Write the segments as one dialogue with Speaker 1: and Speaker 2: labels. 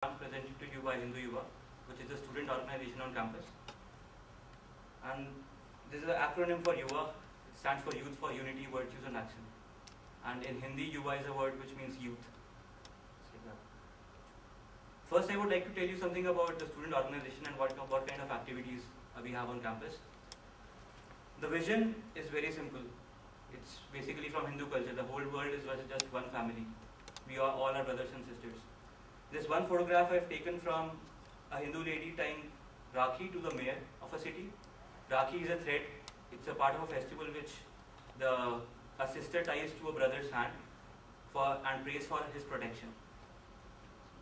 Speaker 1: presented to you by Hindu Yuva, which is a student organization on campus. And this is an acronym for Yuva. It stands for Youth for Unity, Virtues and Action. And in Hindi, Yuva is a word which means youth. First, I would like to tell you something about the student organization and what kind of activities we have on campus. The vision is very simple. It's basically from Hindu culture. The whole world is just one family. We are all our brothers and sisters. This one photograph I've taken from a Hindu lady tying Rakhi to the mayor of a city. Rakhi is a thread. It's a part of a festival which a sister ties to a brother's hand and prays for his protection.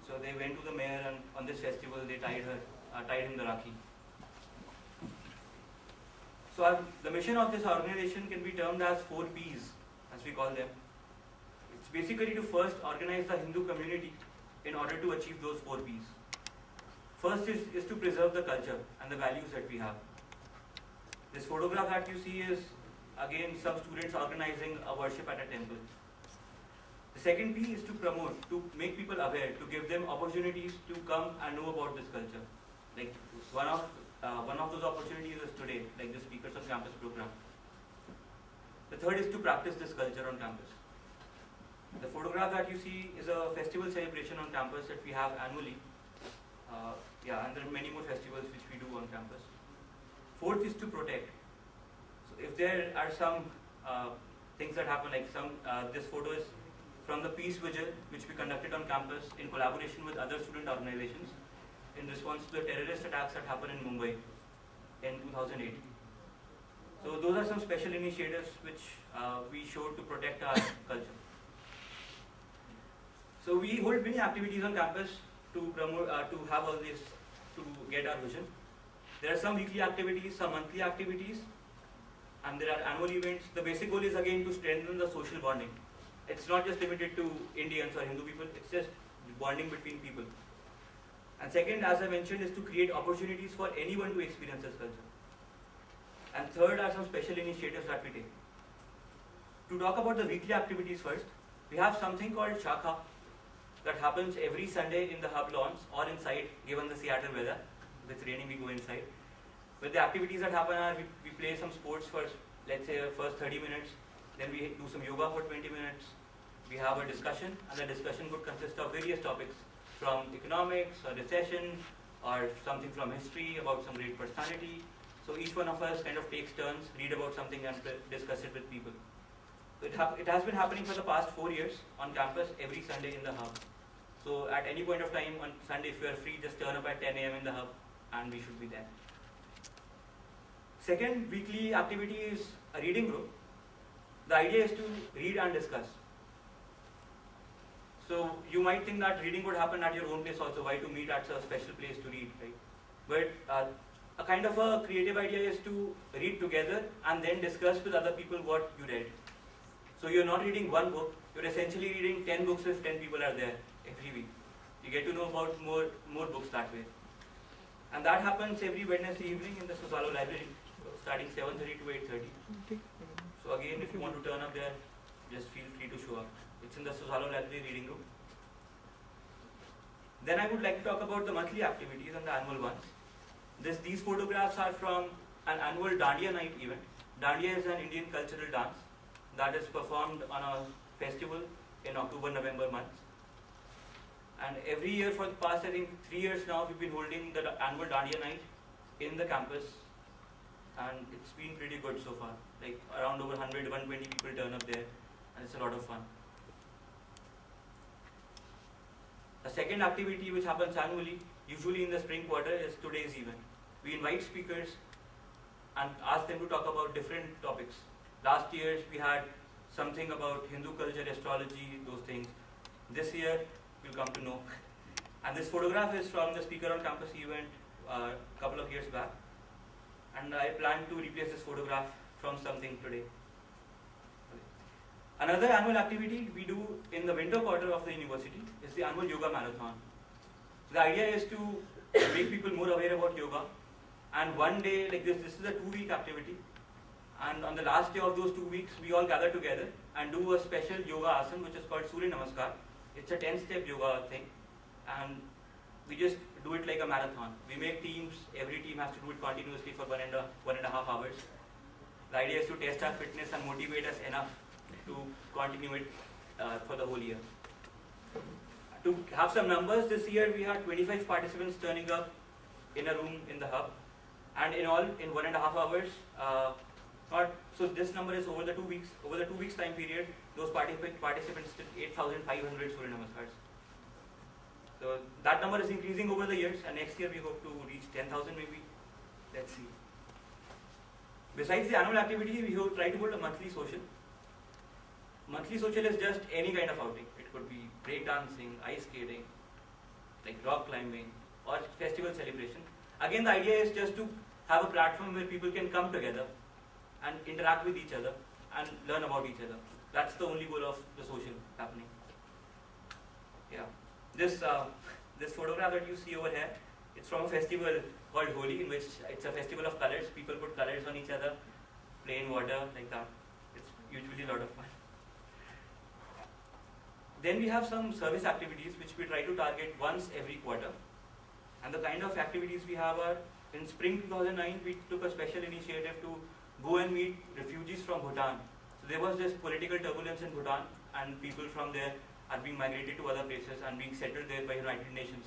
Speaker 1: So they went to the mayor, and on this festival they tied him the Rakhi. So the mission of this organization can be termed as 4 Ps, as we call them. It's basically to first organize the Hindu community in order to achieve those 4 Ps. First is to preserve the culture and the values that we have. This photograph that you see is again some students organizing a worship at a temple. The second P is to promote, to make people aware, to give them opportunities to come and know about this culture. Like one of those opportunities is today, like the Speakers on Campus program. The third is to practice this culture on campus. The photograph that you see is a festival celebration on campus that we have annually. And there are many more festivals which we do on campus. Fourth is to protect. So if there are some things that happen, like this photo is from the Peace Vigil, which we conducted on campus in collaboration with other student organizations in response to the terrorist attacks that happened in Mumbai in 2008. So those are some special initiatives which we showed to protect our culture. So we hold many activities on campus to promote, to have all this, to get our vision. There are some weekly activities, some monthly activities, and there are annual events. The basic goal is again to strengthen the social bonding. It's not just limited to Indians or Hindu people, it's just bonding between people. And second, as I mentioned, is to create opportunities for anyone to experience this culture. And third are some special initiatives that we take. To talk about the weekly activities first, we have something called Shakha that happens every Sunday in the hub lawns or inside, given the Seattle weather. If it's raining, we go inside. But the activities that happen are we play some sports first, let's say first 30 minutes, then we do some yoga for 20 minutes. We have a discussion, and the discussion could consist of various topics from economics or recession or something from history about some great personality. So each one of us kind of takes turns, read about something and discuss it with people. So it has been happening for the past 4 years on campus every Sunday in the hub. So at any point of time on Sunday, if you are free, just turn up at 10 a.m. in the hub and we should be there. Second weekly activity is a reading group. The idea is to read and discuss. So you might think that reading would happen at your own place also. Why to meet at a special place to read, right? But a kind of a creative idea is to read together and then discuss with other people what you read. So you're not reading one book, you're essentially reading 10 books if 10 people are there every week. You get to know about more books that way. And that happens every Wednesday evening in the Susalo library, starting 7:30 to 8:30. So again, if you want to turn up there, just feel free to show up. It's in the Susalo library reading room. Then I would like to talk about the monthly activities and the annual ones. These photographs are from an annual Dandiya night event. Dandiya is an Indian cultural dance that is performed on a festival in October-November months. And every year for the past, I think 3 years now, we've been holding the annual Dandiya night in the campus. And it's been pretty good so far. Like around over 100, 120 people turn up there, and it's a lot of fun. A second activity which happens annually, usually in the spring quarter, is today's event. We invite speakers and ask them to talk about different topics. Last year we had something about Hindu culture, astrology, those things. This year you'll come to know. And this photograph is from the Speaker on Campus event a couple of years back. And I plan to replace this photograph from something today. Another annual activity we do in the winter quarter of the university is the annual yoga marathon. The idea is to make people more aware about yoga. And one day, like this is a 2-week activity. And on the last day of those 2 weeks, we all gather together and do a special yoga asana, which is called Surya Namaskar. It's a 10-step yoga thing. And we just do it like a marathon. We make teams, every team has to do it continuously for 1.5 hours. The idea is to test our fitness and motivate us enough to continue it for the whole year. To have some numbers, this year we had 25 participants turning up in a room in the hub, and in all, in 1.5 hours, so this number is over the 2 weeks. Over the 2 weeks time period, those participants did 8,500 Surya Namaskars. So that number is increasing over the years, and next year we hope to reach 10,000 maybe. Let's see. Besides the annual activity, we will try to hold a monthly social. Monthly social is just any kind of outing. It could be breakdancing, ice skating, like rock climbing, or festival celebration. Again, the idea is just to have a platform where people can come together and interact with each other and learn about each other. That's the only goal of the social happening. Yeah. This photograph that you see over here, it's from a festival called Holi, in which it's a festival of colors. People put colors on each other, play in water, like that. It's usually a lot of fun. Then we have some service activities which we try to target once every quarter. And the kind of activities we have are, in spring 2009, we took a special initiative to go and meet refugees from Bhutan. So there was this political turbulence in Bhutan, and people from there are being migrated to other places and being settled there by United Nations.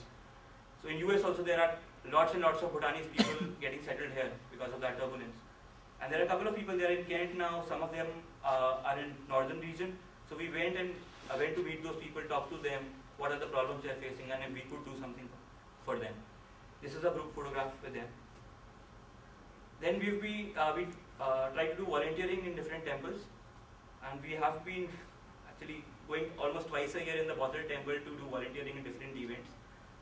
Speaker 1: So in US also there are lots and lots of Bhutanese people getting settled here because of that turbulence. And there are a couple of people there in Kent now, some of them are in northern region. So we went to meet those people, talk to them, what are the problems they are facing, and if we could do something for them. This is a group photograph with them. Then we try to do volunteering in different temples, and we have been actually going almost twice a year in the Bodhra temple to do volunteering in different events.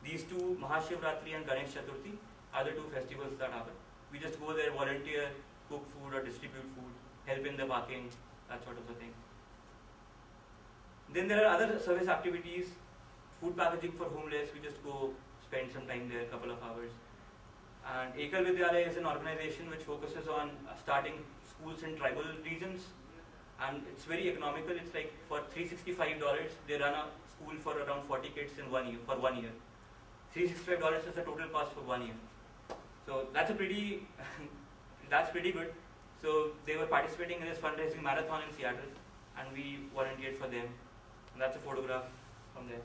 Speaker 1: These two, Mahashivratri and Ganesh Chaturthi, are the two festivals that happen. We just go there, volunteer, cook food or distribute food, help in the parking, that sort of a thing. Then there are other service activities, food packaging for homeless. We just go spend some time there, a couple of hours. And Ekal Vidyalaya is an organization which focuses on starting schools in tribal regions, and it's very economical. It's like for $365, they run a school for around 40 kids in 1 year, for 1 year. $365 is the total cost for 1 year. So that's a pretty, that's pretty good. So they were participating in this fundraising marathon in Seattle, and we volunteered for them. And that's a photograph from there.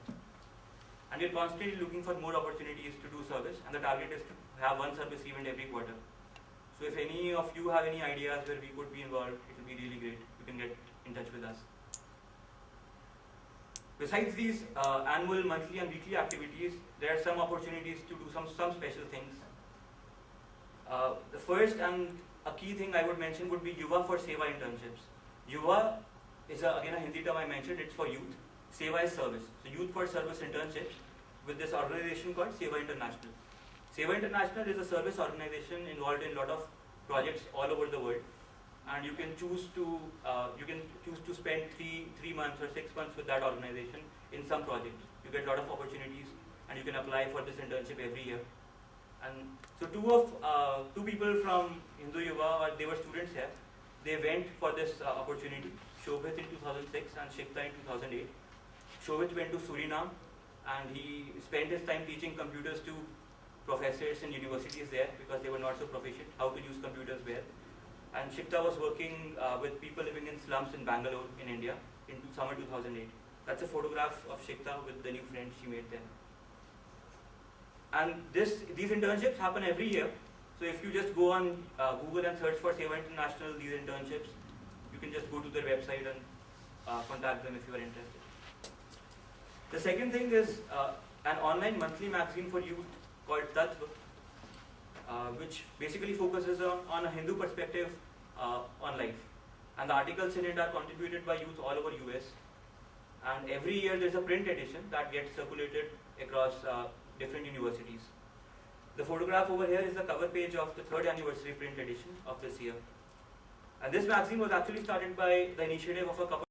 Speaker 1: And we're constantly looking for more opportunities to do service, and the target is to have one service event every quarter. So if any of you have any ideas where we could be involved, it will be really great. You can get in touch with us. Besides these annual, monthly and weekly activities, there are some opportunities to do some special things. The first and a key thing I would mention would be Yuva for Seva internships. Yuva is again a Hindi term I mentioned, it's for youth. Seva is service. So youth for service internships with this organization called Seva International. Seva International is a service organization involved in a lot of projects all over the world, and you can choose to spend three months or 6 months with that organization in some projects. You get a lot of opportunities, and you can apply for this internship every year. And so two people from Hindu Yuva, they were students here. They went for this opportunity. Shobhit in 2006 and Shikta in 2008. Shobhit went to Suriname, and he spent his time teaching computers to professors in universities there because they were not so proficient how to use computers there. And Shikta was working with people living in slums in Bangalore in India in summer 2008. That's a photograph of Shikta with the new friend she made there. And these internships happen every year. So if you just go on Google and search for Seva International, these internships, you can just go to their website and contact them if you are interested. The second thing is an online monthly magazine for youth called Tattva, which basically focuses on a Hindu perspective on life. And the articles in it are contributed by youth all over US. And every year there's a print edition that gets circulated across different universities. The photograph over here is the cover page of the 3rd anniversary print edition of this year. And this magazine was actually started by the initiative of a couple